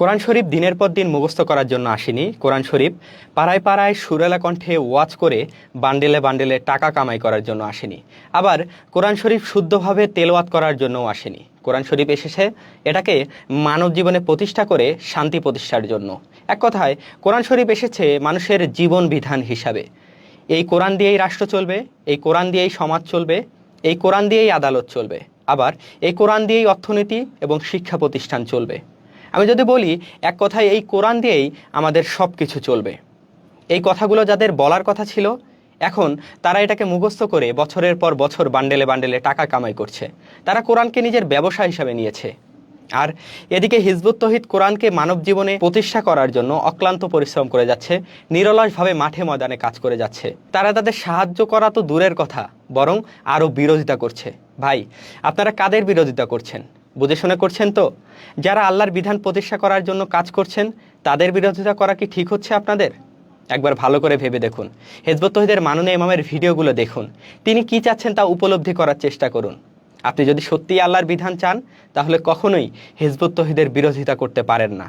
কোরআন শরীফ দিনের পর দিন মুখস্থ করার জন্য আসেনি। কোরআন শরীফ পাড়ায় পাড়ায় সুরেলা কণ্ঠে ওয়াজ করে বান্ডেলে বান্ডেলে টাকা কামাই করার জন্য আসেনি। আবার কোরআন শরীফ শুদ্ধভাবে তেলাওয়াত করার জন্যও আসেনি। কোরআন শরীফ এসেছে এটাকে মানব জীবনে প্রতিষ্ঠা করে শান্তি প্রতিষ্ঠার জন্য। এক কথায় কোরআন শরীফ এসেছে মানুষের জীবন বিধান হিসাবে। এই কোরআন দিয়েই রাষ্ট্র চলবে, এই কোরআন দিয়েই সমাজ চলবে, এই কোরআন দিয়েই আদালত চলবে, আবার এই কোরআন দিয়েই অর্থনীতি এবং শিক্ষা প্রতিষ্ঠান চলবে। আমি যদি বলি এক কথায় এই কোরআন দিয়েই আমাদের সব কিছু চলবে। এই কথাগুলো যাদের বলার কথা ছিল এখন তারা এটাকে মুখস্থ করে বছরের পর বছর বান্ডেলে বান্ডেলে টাকা কামাই করছে। তারা কোরআনকে নিজের ব্যবসা হিসাবে নিয়েছে। আর এদিকে হিজবুত তৌহিদ কোরআনকে মানব জীবনে প্রতিষ্ঠা করার জন্য অক্লান্ত পরিশ্রম করে যাচ্ছে, নিরলসভাবে মাঠে ময়দানে কাজ করে যাচ্ছে। তারা তাদের সাহায্য করা তো দূরের কথা, বরং আরও বিরোধিতা করছে। ভাই, আপনারা কাদের বিরোধিতা করছেন? বুঝে শুনে করছেন তো? যারা আল্লাহর বিধান প্রতিষ্ঠা করার জন্য কাজ করছেন তাদের বিরোধিতা করা কি ঠিক হচ্ছে আপনাদের? একবার ভালো করে ভেবে দেখুন। হিজবুত তৌহিদের মাননীয় ইমামের ভিডিওগুলো দেখুন। তিনি কি চাচ্ছেন তা উপলব্ধি করার চেষ্টা করুন। আপনি যদি সত্যিই আল্লাহর বিধান চান তাহলে কখনোই হিজবুত তৌহিদের বিরোধিতা করতে পারেন না।